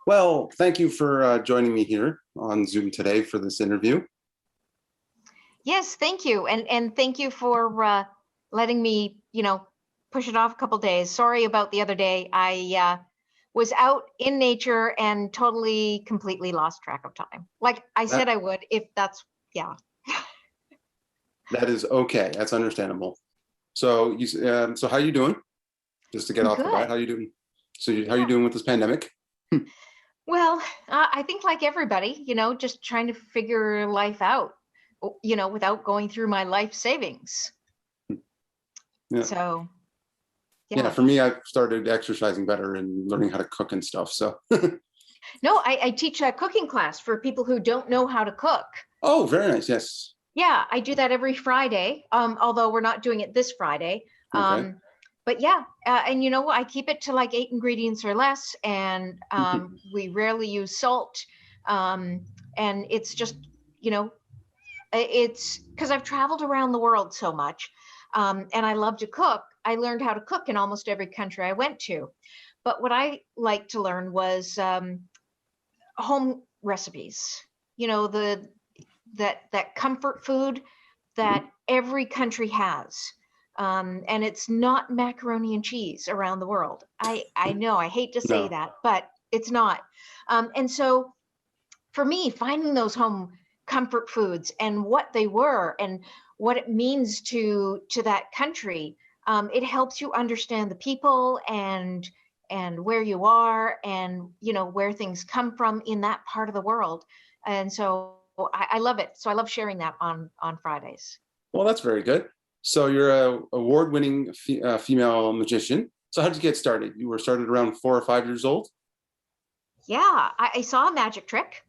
Well, thank you for joining me here on Zoom today for this interview. Yes, thank you. And thank you for letting me, push it off a couple days. Sorry about the other day. I was out in nature and totally, completely lost track of time. Like I said That I would, if that's, yeah. that is okay. That's understandable. So how you doing? Just to get I'm off the bat, good. how you doing? How you Yeah. doing with this pandemic? Well, I think like everybody, just trying to figure life out, without going through my life savings. Yeah, So, yeah. yeah. For me, I've started exercising better and learning how to cook and stuff. So, No, I teach a cooking class for people who don't know how to cook. oh, very nice. Yes. Yeah, I do that every Friday, although we're not doing it this Friday. Okay. But yeah, and I keep it to like 8 ingredients or less, and we rarely use salt. And it's just, you know, it's because I've traveled around the world so much, and I love to cook. I learned how to cook in almost every country I went to. But what I liked to learn was home recipes. The that comfort food Mhm. that every country has. And it's not macaroni and cheese around the world. I know I hate to say No. that, but it's not. And so for me, finding those home comfort foods and what they were and what it means to that country, it helps you understand the people and where you are and where things come from in that part of the world. And so I love it. So I love sharing that on Fridays. Well, that's very good. So you're a award-winning female magician. So how did you get started? You were started around 4 or 5 years old. Yeah, I saw a magic trick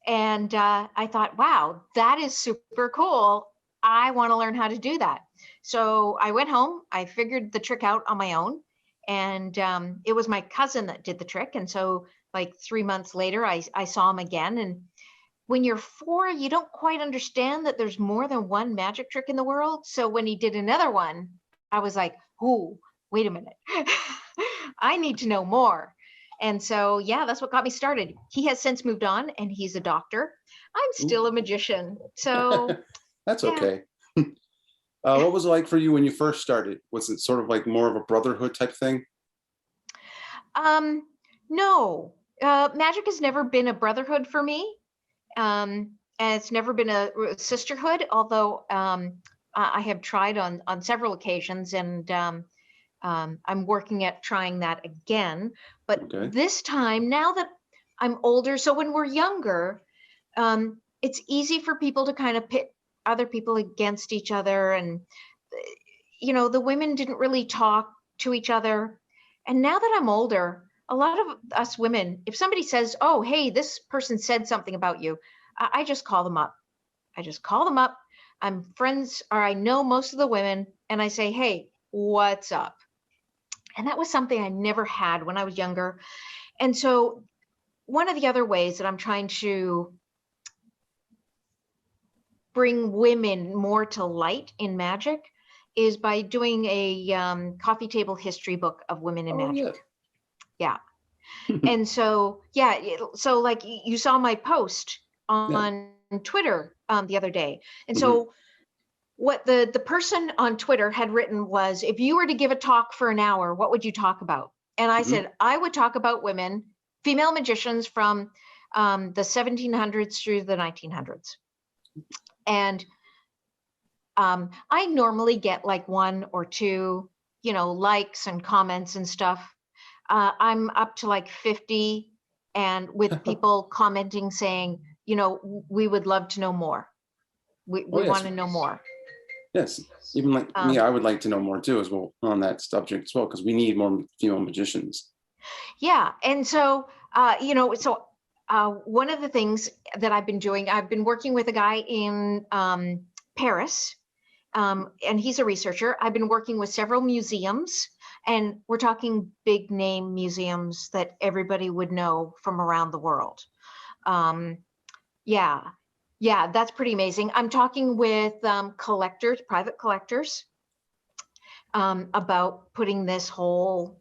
and I thought, wow, that is super cool. I want to learn how to do that. So I went home, I figured the trick out on my own, and it was my cousin that did the trick. And so, like 3 months later, I saw him again. And when you're 4, you don't quite understand that there's more than one magic trick in the world. So when he did another one, I was like, oh, wait a minute. I need to know more. And so, yeah, that's what got me started. He has since moved on and he's a doctor. I'm still a Ooh. magician. So, That's yeah. okay. What was it like for you when you first started? Was it sort of like more of a brotherhood type thing? Um, no, magic has never been a brotherhood for me. And it's never been a sisterhood, although I have tried on several occasions, and I'm working at trying that again. But Okay. this time, now that I'm older, so when we're younger, it's easy for people to kind of pit other people against each other, and the women didn't really talk to each other. And now that I'm older, a lot of us women, if somebody says, "Oh, hey, this person said something about you," I just call them up. I just call them up. I'm friends, or I know most of the women, and I say, "Hey, what's up?" And that was something I never had when I was younger. And so, one of the other ways that I'm trying to bring women more to light in magic is by doing a coffee table history book of women in Oh magic. yeah. Yeah. And so, yeah, so like you saw my post Yeah. on Twitter the other day. And Hmm. so what the person on Twitter had written was, if you were to give a talk for an hour, what would you talk about? And I Hmm. said, I would talk about women, female magicians from the 1700s through the 1900s. And I normally get like one or two, likes and comments and stuff. I'm up to like 50, and with people commenting saying, we would love to know more. We, Oh we want yes, to know more. yes. Even like me, Um, I would like to know more too, as well on that subject as well, because we need more female magicians. yeah. And so, one of the things that I've been doing, I've been working with a guy in Paris, and he's a researcher. I've been working with several museums, and we're talking big name museums that everybody would know from around the world. Um, yeah, yeah, that's pretty amazing. I'm talking with collectors, private collectors, about putting this whole,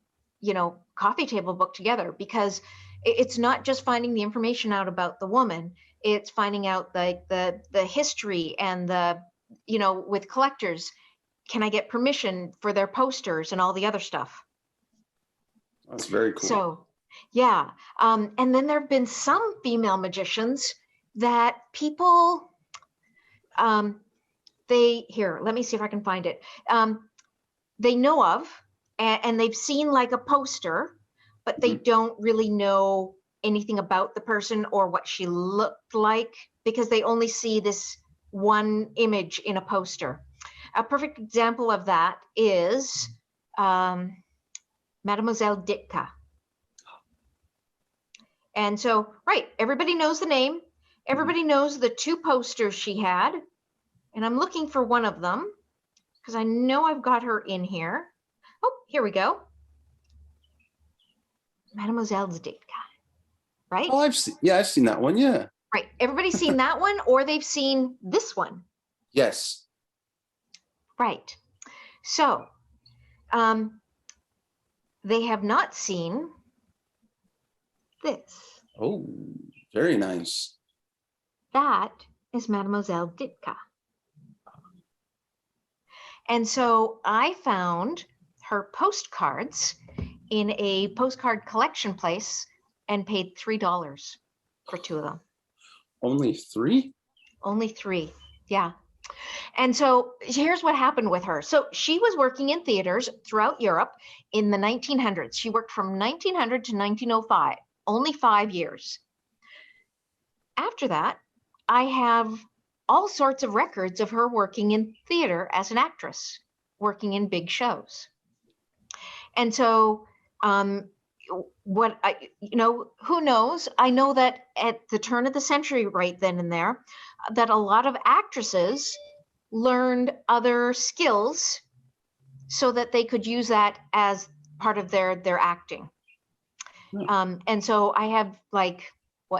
coffee table book together because It's not just finding the information out about the woman, it's finding out like the history and the, with collectors, can I get permission for their posters and all the other stuff? That's very cool. So, yeah. And then there have been some female magicians that people, let me see if I can find it. They know of, and they've seen like a poster, but they don't really know anything about the person or what she looked like, because they only see this one image in a poster. A perfect example of that is Mademoiselle Dipka. And so, right, everybody knows the name. Everybody knows the two posters she had. And I'm looking for one of them because I know I've got her in here. Oh, here we go. Mademoiselle Dipka, right? Oh, I've seen that one. Yeah. Right. Everybody's seen that one, or they've seen this one. Yes. Right. So they have not seen this. Oh, very nice. That is Mademoiselle Dipka. And so I found her postcards in a postcard collection place and paid $3 for two of them. Only 3? Only 3. Yeah. And so here's what happened with her. So she was working in theaters throughout Europe in the 1900s. She worked from 1900 to 1905, only 5 years. After that, I have all sorts of records of her working in theater as an actress, working in big shows. And so who knows? I know that at the turn of the century, right then and there, that a lot of actresses learned other skills so that they could use that as part of their acting. And so I have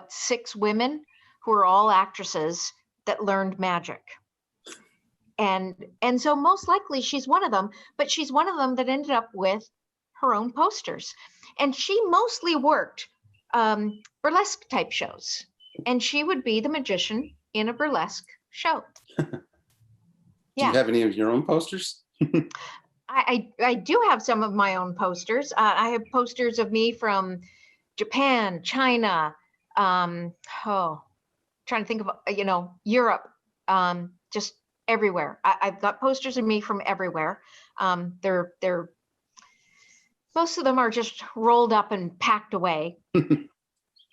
6 women who are all actresses that learned magic. And so most likely she's one of them, but she's one of them that ended up with her own posters. And she mostly worked burlesque type shows, and she would be the magician in a burlesque show. Do you have any of your own posters? I do have some of my own posters. I have posters of me from Japan, China, trying to think of, Europe, just everywhere. I've got posters of me from everywhere. They're most of them are just rolled up and packed away.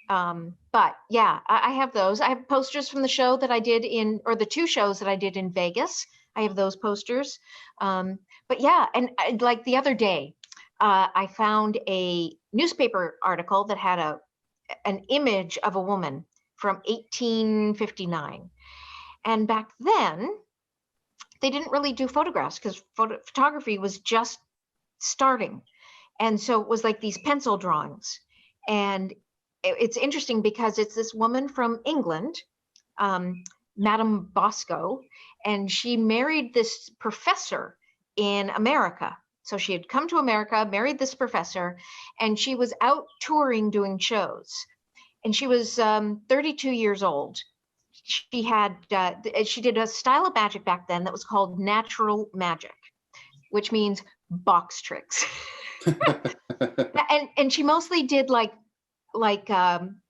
But yeah, I have those. I have posters from the show that I did the 2 shows that I did in Vegas. I have those posters. But yeah, and like the other day, I found a newspaper article that had an image of a woman from 1859. And back then, they didn't really do photographs because photography was just starting. And so it was like these pencil drawings. And it's interesting because it's this woman from England, Madame Bosco, and she married this professor in America. So she had come to America, married this professor, and she was out touring doing shows. And she was 32 years old. She did a style of magic back then that was called natural magic, which means box tricks. and she mostly did like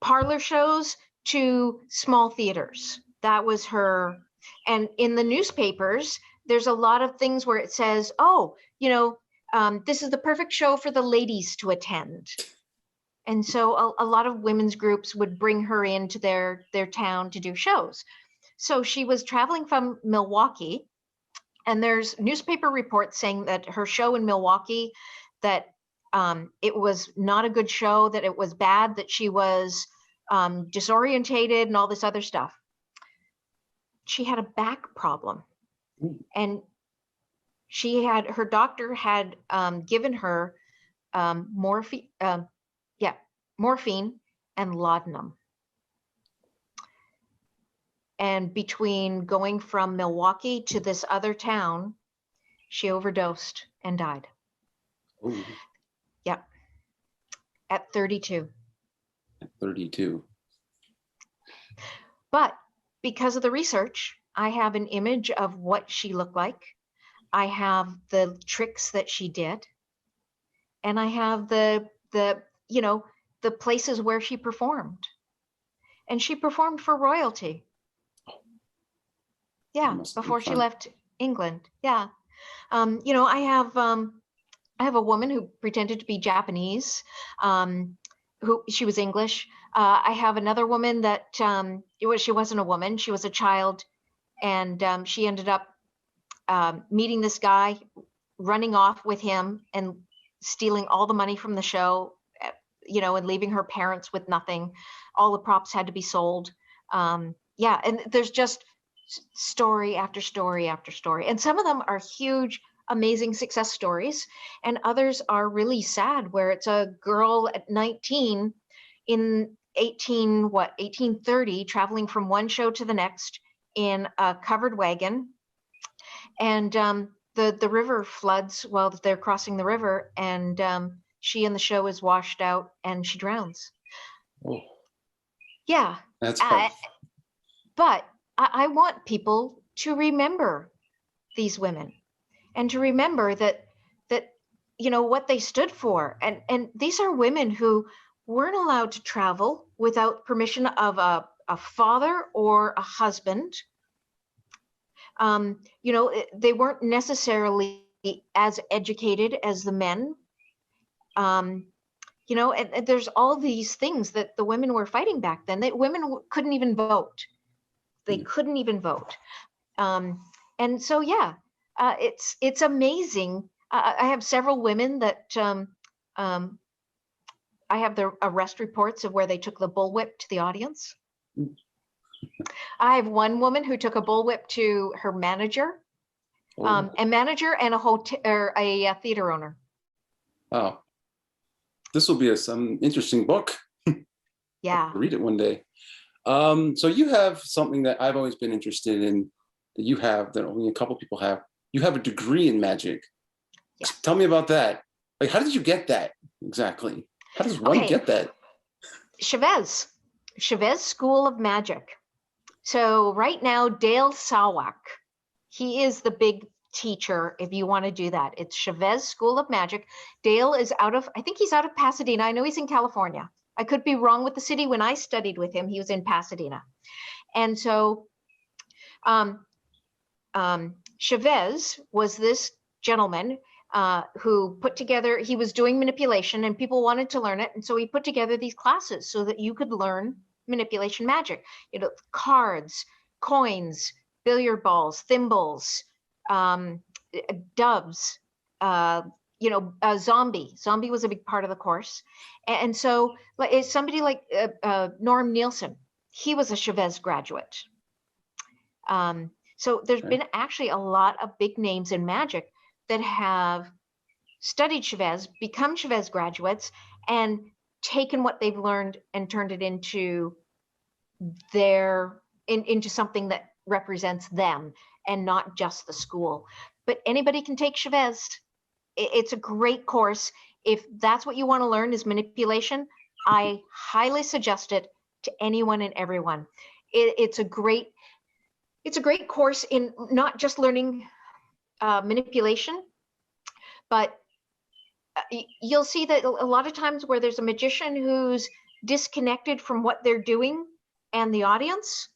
parlor shows to small theaters. That was her. And in the newspapers, there's a lot of things where it says, this is the perfect show for the ladies to attend. And so a lot of women's groups would bring her into their town to do shows. So she was traveling from Milwaukee, and there's newspaper reports saying that her show in Milwaukee, that it was not a good show, that it was bad, that she was disorientated and all this other stuff. She had a back problem. And her doctor had given her morphine and laudanum. And between going from Milwaukee to this other town, she overdosed and died. Ooh. Yep. At 32. At 32. But because of the research, I have an image of what she looked like. I have the tricks that she did, and I have the the places where she performed. And she performed for royalty. Yeah, before she left England. Yeah. I have a woman who pretended to be Japanese, who she was English. I have another woman that she wasn't a woman, she was a child, and she ended up meeting this guy, running off with him, and stealing all the money from the show, and leaving her parents with nothing. All the props had to be sold. Yeah, and there's just story after story after story, and some of them are huge, amazing success stories, and others are really sad, where it's a girl at 19 in 1830, traveling from one show to the next in a covered wagon, and the river floods while they're crossing the river, and she in the show is washed out and she drowns. Oh, yeah, that's hard. But I want people to remember these women, and to remember that what they stood for. And these are women who weren't allowed to travel without permission of a father or a husband. They weren't necessarily as educated as the men. And there's all these things that the women were fighting back then. That women couldn't even vote. They couldn't even vote. And so, yeah, it's amazing. I have several women that I have the arrest reports of where they took the bullwhip to the audience. I have one woman who took a bullwhip to her manager, a manager and a hotel or a theater owner. Wow, this will be some interesting book. Yeah, I'll read it one day. So you have something that I've always been interested in. That you have that only a couple people have. You have a degree in magic. Yeah. Tell me about that. Like, how did you get that exactly? How does one get that? Chavez School of Magic. So right now, Dale Sawak, he is the big teacher if you want to do that. It's Chavez School of Magic. Dale is I think he's out of Pasadena. I know he's in California. I could be wrong with the city. When I studied with him, he was in Pasadena. And so Chavez was this gentleman who put together, he was doing manipulation and people wanted to learn it. And so he put together these classes so that you could learn manipulation magic. Cards, coins, billiard balls, thimbles, doves, zombie. Zombie was a big part of the course. And so somebody like Norm Nielsen, he was a Chavez graduate. So there's been actually a lot of big names in magic that have studied Chavez, become Chavez graduates, and taken what they've learned and turned it into into something that represents them and not just the school. But anybody can take Chavez. It's a great course. If that's what you want to learn is manipulation, I highly suggest it to anyone and everyone. It's a great course in not just learning manipulation, but you'll see that a lot of times where there's a magician who's disconnected from what they're doing and the audience,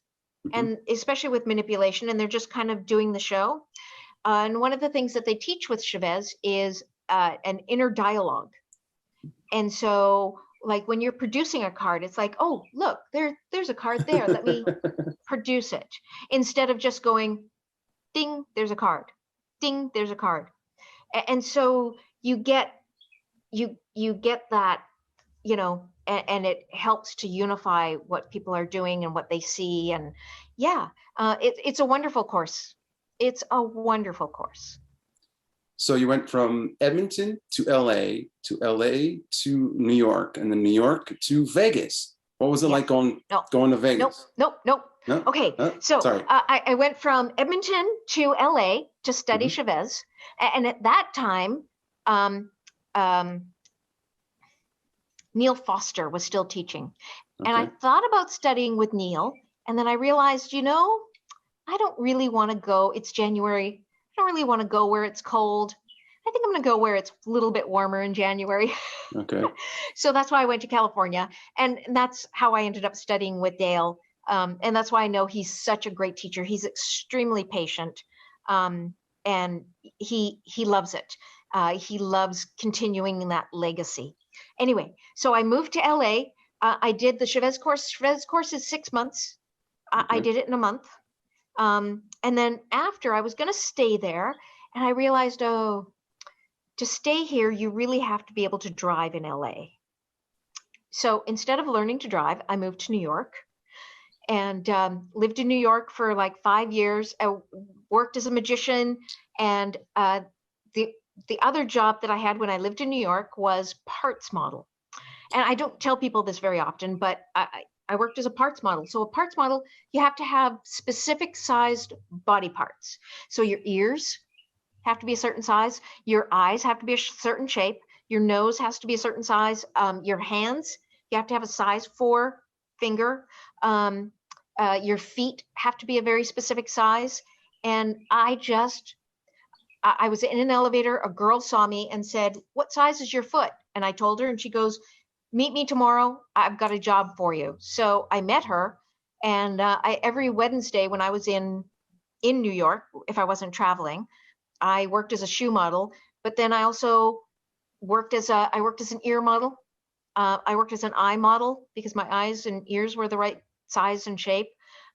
and especially with manipulation, and they're just kind of doing the show. And one of the things that they teach with Chavez is an inner dialogue. And so, like when you're producing a card, it's like, oh, look, there's a card there. Let me produce it. Instead of just going, ding, there's a card. Ding, there's a card. And so you get that, and it helps to unify what people are doing and what they see. And yeah, it's a wonderful course. It's a wonderful course. So you went from Edmonton to LA to New York, and then New York to Vegas. What was it like going to Vegas? Nope. No? Okay, so I went from Edmonton to LA to study Chavez, and at that time, Neil Foster was still teaching. And I Okay. thought about studying with Neil. And then I realized, I don't really want to go. It's January. I don't really want to go where it's cold. I think I'm going to go where it's a little bit warmer in January. Okay. So that's why I went to California. And that's how I ended up studying with Dale. And that's why I know he's such a great teacher. He's extremely patient. And he loves it. He loves continuing that legacy. Anyway, so I moved to LA. I did the Chavez course. Chavez course is 6 months. I Okay. did it in a month. And then after, I was going to stay there, and I realized, oh, to stay here, you really have to be able to drive in LA. So instead of learning to drive, I moved to New York and lived in New York for like 5 years. I worked as a magician, and the other job that I had when I lived in New York was parts model. And I don't tell people this very often, but I worked as a parts model. So a parts model, you have to have specific sized body parts. So your ears have to be a certain size, your eyes have to be a certain shape, your nose has to be a certain size, your hands, you have to have a size 4 finger, your feet have to be a very specific size. And I was in an elevator, a girl saw me and said, "What size is your foot?" And I told her, and she goes, "Meet me tomorrow. I've got a job for you." So I met her, and every Wednesday when I was in New York, if I wasn't traveling, I worked as a shoe model. But then I also worked as an ear model. I worked as an eye model because my eyes and ears were the right size and shape.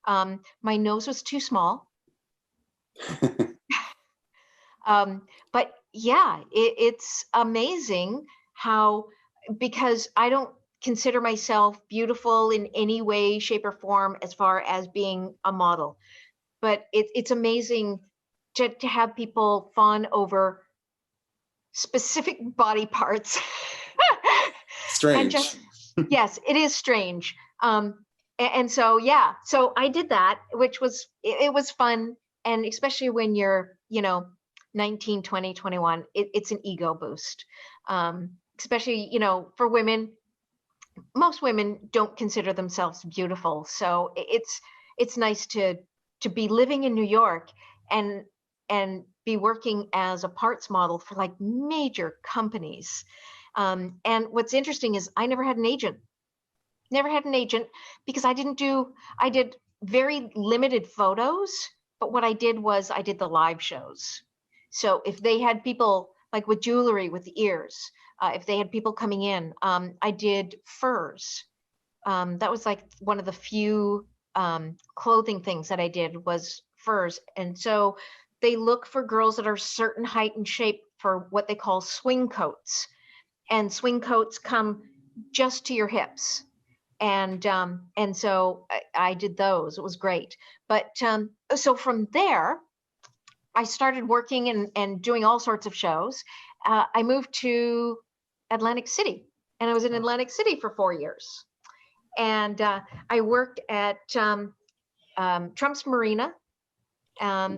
My nose was too small. But yeah, it's amazing how, because I don't consider myself beautiful in any way, shape, or form as far as being a model, but it's amazing to have people fawn over specific body parts. And just, Strange. yes, it is strange. And so, yeah, so I did that, which was, it was fun. And especially when you're, 19, 20, 21, it's an ego boost. Especially, for women, most women don't consider themselves beautiful. So it's nice to be living in New York and be working as a parts model for like major companies. And what's interesting is I never had an agent. Never had an agent because I did very limited photos, but what I did was I did the live shows. So if they had people like with jewelry, with the ears, if they had people coming in, I did furs. That was like one of the few clothing things that I did was furs. And so they look for girls that are certain height and shape for what they call swing coats. And swing coats come just to your hips. And so I did those. It was great. But so from there, I started working and doing all sorts of shows. I moved to Atlantic City, and I was in Atlantic City for 4 years. And I worked at Trump's Marina,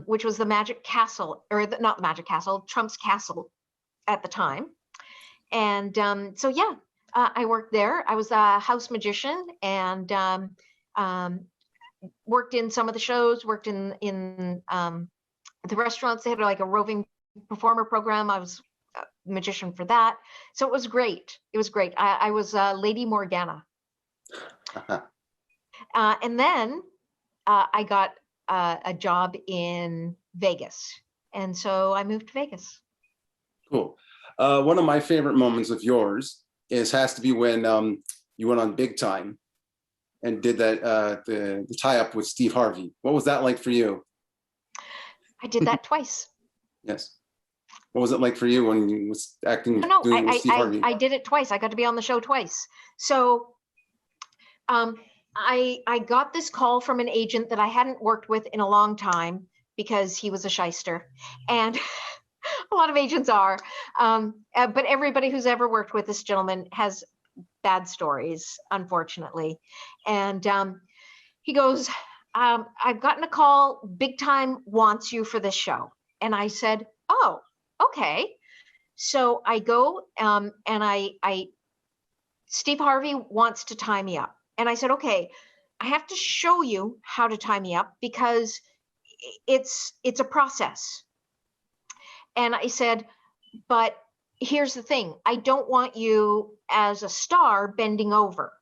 which was the Magic Castle, or not the Magic Castle, Trump's Castle at the time. And so, yeah, I worked there. I was a house magician and worked in some of the shows, worked in the restaurants. They had like a roving performer program. I was a magician for that. So it was great. It was great. I was Lady Morgana. And then I got a job in Vegas. And so I moved to Vegas. Cool. One of my favorite moments of yours has to be when you went on Big Time and did that the tie-up with Steve Harvey. What was that like for you? I did that twice. Yes. What was it like for you when you was acting, No, doing it with Steve Harvey? I did it twice. I got to be on the show twice. So I got this call from an agent that I hadn't worked with in a long time because he was a shyster. And a lot of agents are. But everybody who's ever worked with this gentleman has bad stories, unfortunately. And he goes, I've gotten a call, Big Time wants you for this show. And I said, oh, okay. So I go and I Steve Harvey wants to tie me up. And I said, okay, I have to show you how to tie me up because it's a process. And I said, but here's the thing. I don't want you as a star bending over.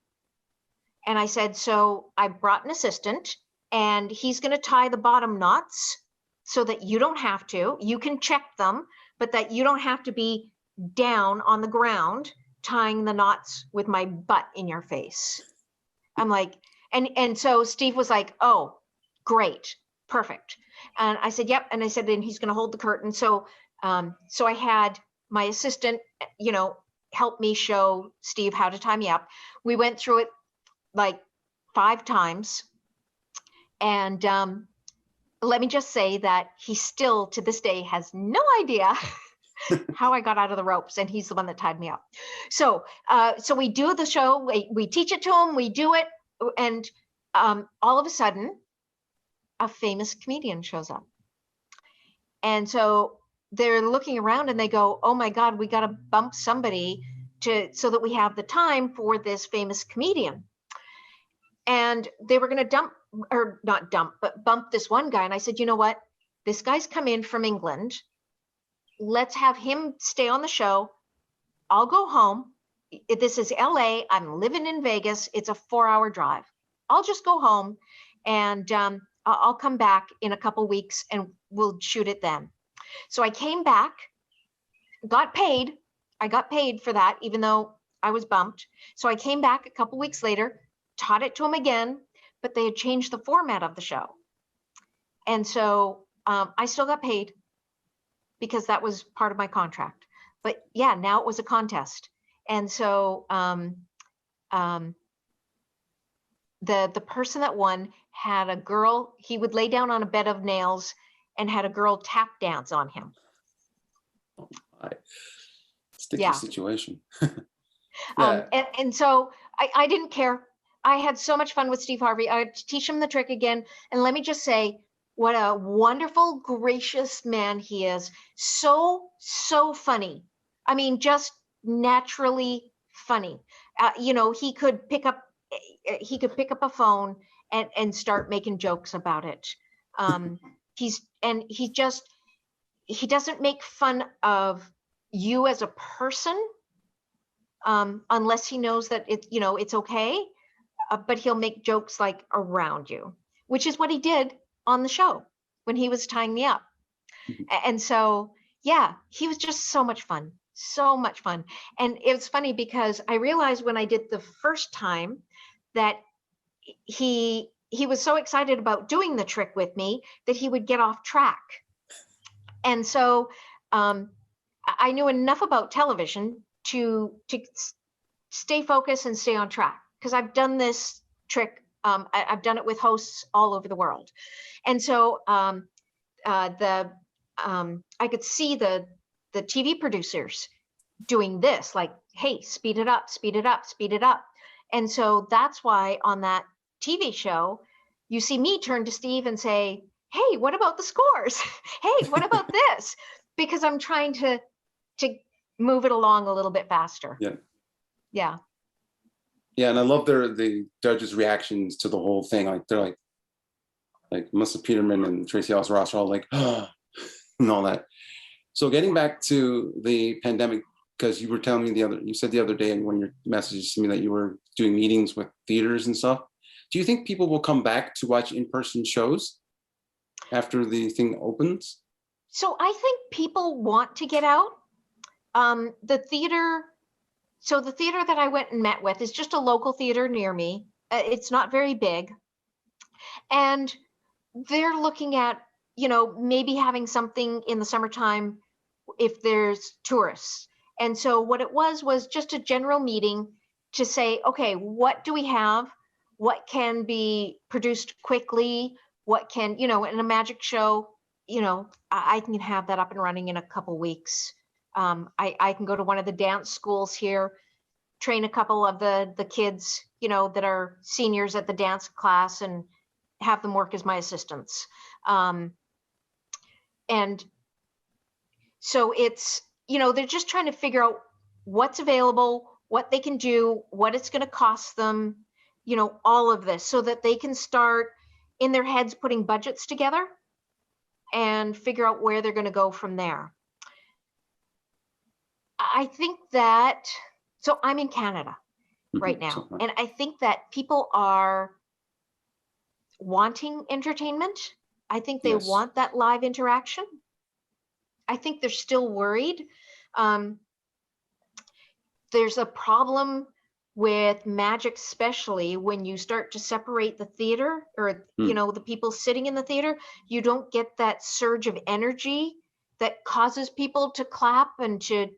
And I said, so I brought an assistant and he's going to tie the bottom knots so that you don't have to. You can check them, but that you don't have to be down on the ground tying the knots with my butt in your face. I'm like, and so Steve was like, oh, great, perfect. And I said, yep. And I said, and he's going to hold the curtain. So, so I had my assistant, help me show Steve how to tie me up. We went through it like 5 times. And let me just say that he still to this day has no idea how I got out of the ropes, and he's the one that tied me up. So so we do the show, we teach it to him, we do it, and all of a sudden a famous comedian shows up. And so they're looking around and they go, oh my God, we got to bump somebody so that we have the time for this famous comedian. And they were going to bump this one guy. And I said, you know what? This guy's come in from England. Let's have him stay on the show. I'll go home. This is LA. I'm living in Vegas. It's a 4-hour drive. I'll just go home and I'll come back in a couple weeks and we'll shoot it then. So I came back, got paid. I got paid for that, even though I was bumped. So I came back a couple weeks later, taught it to him again, but they had changed the format of the show. And so I still got paid because that was part of my contract. But yeah, now it was a contest. And so the person that won had a girl, he would lay down on a bed of nails and had a girl tap dance on him. Oh my. Sticky situation. Yeah. And so I didn't care. I had so much fun with Steve Harvey. I had to teach him the trick again. And let me just say, what a wonderful, gracious man he is. So funny. I mean, just naturally funny. He could pick up a phone and start making jokes about it. He doesn't make fun of you as a person unless he knows that it's okay. But he'll make jokes like around you, which is what he did on the show when he was tying me up. And so, yeah, he was just so much fun. And it was funny because I realized when I did the first time that he was so excited about doing the trick with me that he would get off track. And so I knew enough about television to stay focused and stay on track, because I've done this trick. I've done it with hosts all over the world. And so I could see the TV producers doing this, like, hey, speed it up, speed it up, speed it up. And so that's why on that TV show, you see me turn to Steve and say, hey, what about the scores? Hey, what about this? Because I'm trying to move it along a little bit faster. Yeah. Yeah, and I love the judges' reactions to the whole thing. Like they're like Melissa Peterman and Tracy Ellis Ross are all like, oh, and all that. So getting back to the pandemic, because you were telling me you said the other day in one of your messages to me that you were doing meetings with theaters and stuff. Do you think people will come back to watch in-person shows after the thing opens? So I think people want to get out. The theater that I went and met with is just a local theater near me. It's not very big. And they're looking at, maybe having something in the summertime if there's tourists. And so what it was just a general meeting to say, okay, what do we have? What can be produced quickly? What can, in a magic show, I can have that up and running in a couple weeks. I can go to one of the dance schools here, train a couple of the kids, that are seniors at the dance class and have them work as my assistants. And so it's, they're just trying to figure out what's available, what they can do, what it's going to cost them, you know, all of this, so that they can start in their heads putting budgets together and figure out where they're going to go from there. I think that, so I'm in Canada right now, and I think that people are wanting entertainment. I think they want that live interaction. I think they're still worried. There's a problem with magic, especially when you start to separate the theater, or you know, the people sitting in the theater. You don't get that surge of energy that causes people to clap and to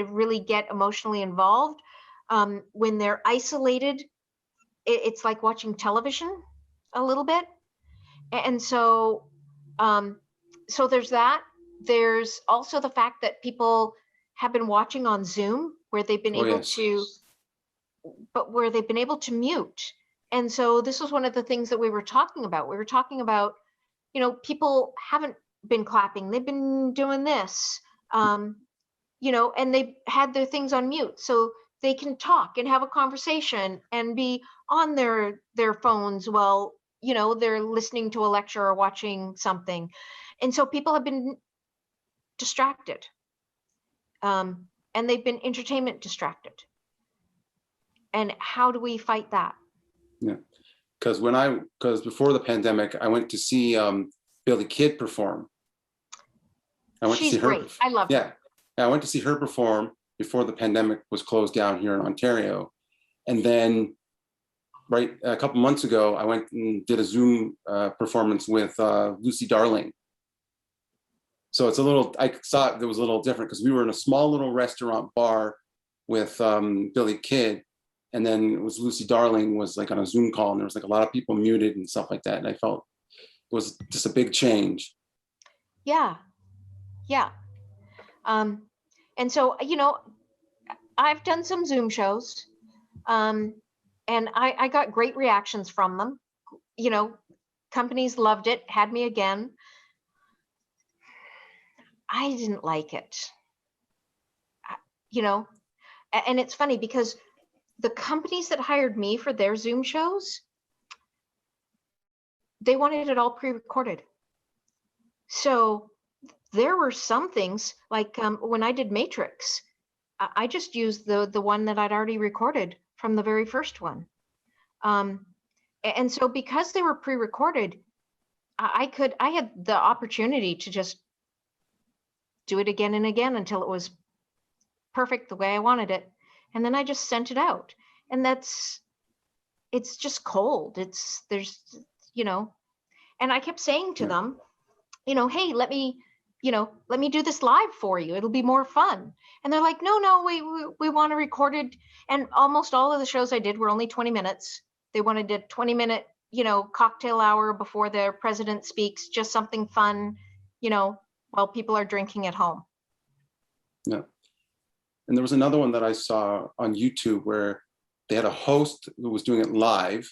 really get emotionally involved. When they're isolated, it's like watching television a little bit. And so so there's that. There's also the fact that people have been watching on Zoom, where they've been able to, but where they've been able to mute. And so this was one of the things that we were talking about. We were talking about, you know, people haven't been clapping, they've been doing this, you know, and they've had their things on mute, so they can talk and have a conversation and be on their phones while, you know, they're listening to a lecture or watching something. And so people have been distracted, and they've been entertainment distracted. And how do we fight that? Yeah, because before the pandemic, I went to see Billy Kid perform. She's great. I love her. Yeah, I went to see her perform before the pandemic was closed down here in Ontario. And then right a couple months ago, I went and did a Zoom performance with Lucy Darling. So it's a little, I thought it was a little different because we were in a small little restaurant bar with Billy Kid. And then it was Lucy Darling was like on a Zoom call, and there was like a lot of people muted and stuff like that. And I felt it was just a big change. Yeah. Yeah. And so, you know, I've done some Zoom shows, and I got great reactions from them. You know, companies loved it, had me again. I didn't like it, you know, and it's funny because the companies that hired me for their Zoom shows, they wanted it all pre-recorded. So there were some things like when I did Matrix, I just used the one that I'd already recorded from the very first one. And so because they were pre-recorded, I had the opportunity to just do it again and again until it was perfect the way I wanted it. And then I just sent it out. And it's just cold. There's, you know, and I kept saying to them, you know, hey, let me do this live for you. It'll be more fun. And they're like, no, we want to record it. And almost all of the shows I did were only 20 minutes. They wanted a 20-minute, you know, cocktail hour before their president speaks, just something fun, you know, while people are drinking at home. Yeah. And there was another one that I saw on YouTube where they had a host who was doing it live,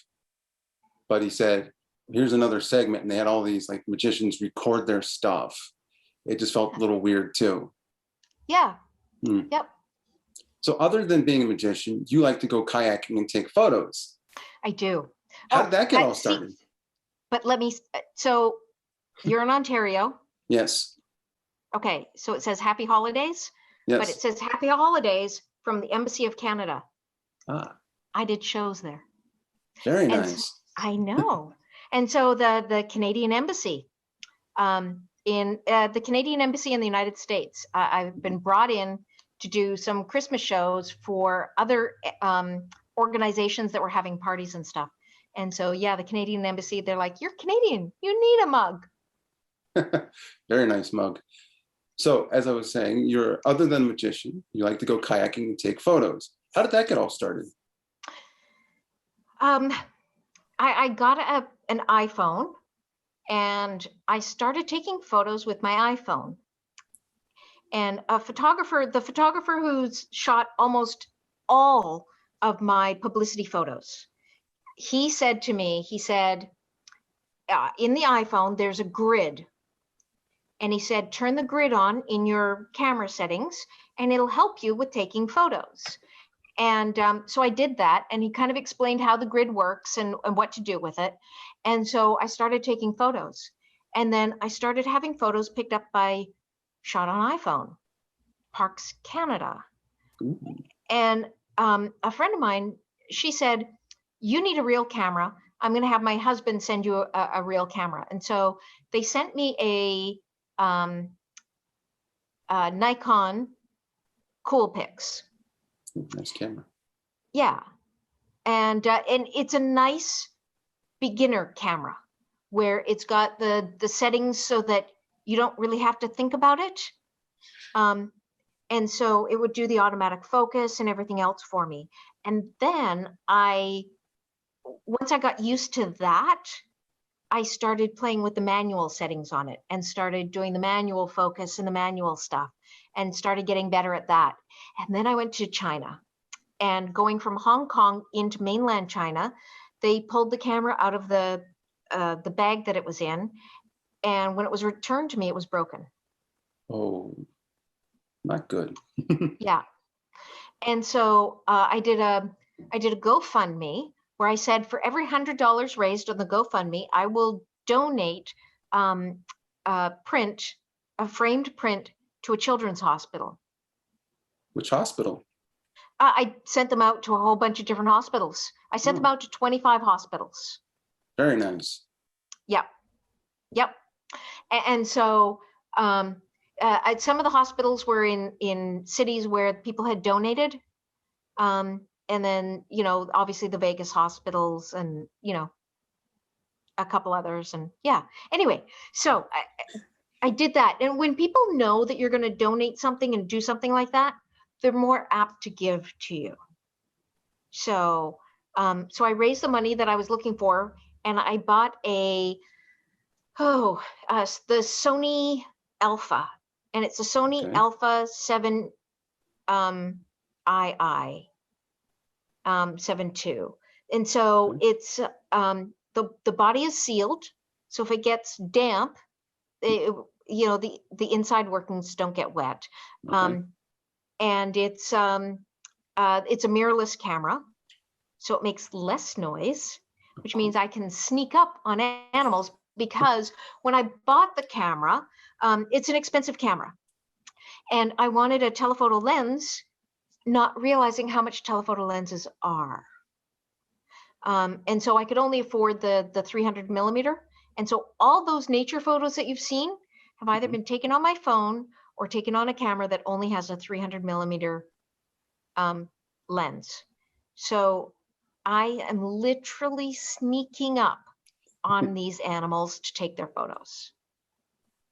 but he said, here's another segment. And they had all these like magicians record their stuff. It just felt a little weird too. Yeah. Yep. So other than being a magician, you like to go kayaking and take photos. I do. How did that get all started? But so you're in Ontario. Yes. Okay, so it says Happy Holidays, yes. But it says Happy Holidays from the Embassy of Canada. Ah. I did shows there. Very nice. I know. And so the Canadian Embassy, in the Canadian Embassy in the United States, I've been brought in to do some Christmas shows for other organizations that were having parties and stuff. And so, yeah, the Canadian Embassy, they're like, you're Canadian, you need a mug. Very nice mug. So as I was saying, you're, other than a magician, you like to go kayaking and take photos. How did that get all started? I got an iPhone, and I started taking photos with my iPhone. And the photographer who's shot almost all of my publicity photos, he said to me, he said, in the iPhone, there's a grid. And he said, turn the grid on in your camera settings, and it'll help you with taking photos. And so I did that, and he kind of explained how the grid works and what to do with it. And so I started taking photos, and then I started having photos picked up by Shot on iPhone, Parks Canada. Ooh. And a friend of mine, she said, you need a real camera. I'm going to have my husband send you a real camera. And so they sent me a Nikon Coolpix. Nice camera. Yeah. And it's a nice beginner camera where it's got the settings so that you don't really have to think about it. And so it would do the automatic focus and everything else for me. And then once I got used to that, I started playing with the manual settings on it and started doing the manual focus and the manual stuff and started getting better at that. And then I went to China, and going from Hong Kong into mainland China, they pulled the camera out of the bag that it was in. And when it was returned to me, it was broken. Oh, not good. Yeah. And so I did a GoFundMe where I said, for every $100 raised on the GoFundMe, I will donate a framed print to a children's hospital. Which hospital? I sent them out to a whole bunch of different hospitals. I sent them out to 25 hospitals. Very nice. Yep. And so some of the hospitals were in cities where people had donated. And then, obviously the Vegas hospitals and, a couple others. And yeah, anyway, so I did that. And when people know that you're going to donate something and do something like that, they're more apt to give to you. So I raised the money that I was looking for, and I bought the Sony Alpha, and it's a Sony Alpha 7 II 7.2. And so it's the body is sealed. So if it gets damp, the inside workings don't get wet. And it's a mirrorless camera, so it makes less noise, which means I can sneak up on animals, because when I bought the camera, it's an expensive camera, and I wanted a telephoto lens, not realizing how much telephoto lenses are. And so I could only afford the 300 millimeter. And so all those nature photos that you've seen have either been taken on my phone or taken on a camera that only has a 300 millimeter lens. So I am literally sneaking up on these animals to take their photos.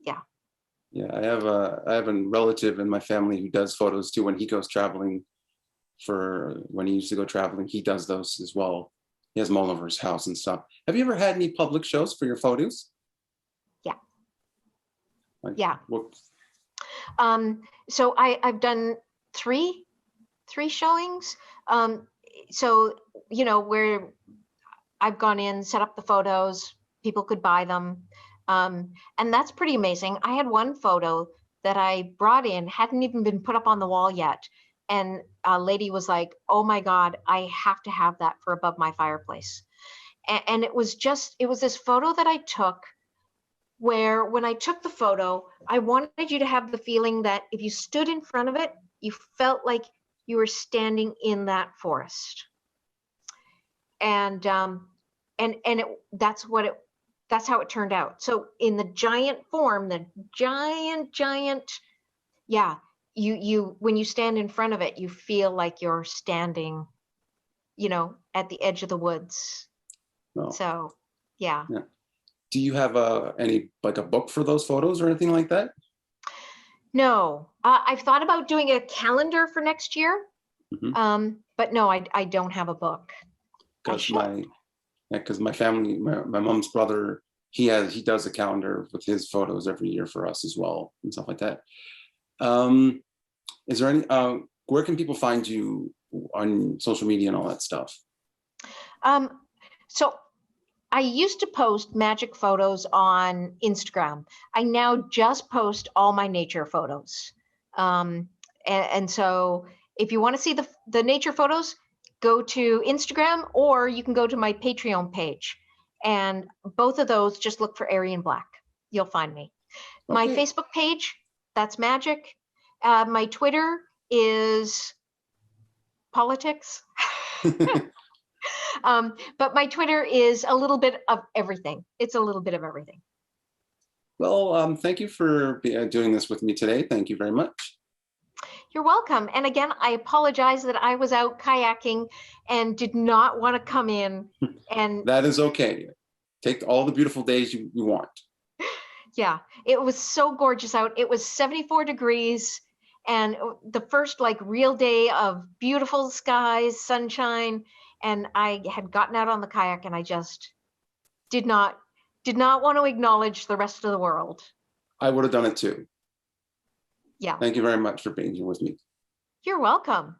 Yeah. Yeah, I have a relative in my family who does photos too. When he goes traveling, when he used to go traveling, he does those as well. He has them all over his house and stuff. Have you ever had any public shows for your photos? Yeah. Yeah. So I've done three showings. So, where I've gone in, set up the photos, people could buy them. And that's pretty amazing. I had one photo that I brought in, hadn't even been put up on the wall yet. And a lady was like, oh my God, I have to have that for above my fireplace. And it was this photo that I took, where when I took the photo, I wanted you to have the feeling that if you stood in front of it, you felt like you were standing in that forest. And that's how it turned out. So in the giant form, the giant, yeah, you when you stand in front of it, you feel like you're standing, at the edge of the woods. Oh. So, yeah. Do you have a book for those photos or anything like that? No, I've thought about doing a calendar for next year. But no, I don't have a book. Because my family, my mom's brother, he does a calendar with his photos every year for us as well and stuff like that. Is there any where can people find you on social media and all that stuff? So I used to post magic photos on Instagram. I now just post all my nature photos. And so if you want to see the nature photos, go to Instagram, or you can go to my Patreon page. And both of those, just look for Ariann Black. You'll find me. My Okay. Facebook page, that's magic. My Twitter is politics. But my Twitter is a little bit of everything. It's a little bit of everything. Well, thank you for doing this with me today. Thank you very much. You're welcome. And again, I apologize that I was out kayaking and did not want to come in. And That is okay. Take all the beautiful days you want. yeah, it was so gorgeous out. It was 74 degrees. And the first like real day of beautiful skies, sunshine. And I had gotten out on the kayak and I just did not want to acknowledge the rest of the world. I would have done it too. Yeah. Thank you very much for being here with me. You're welcome.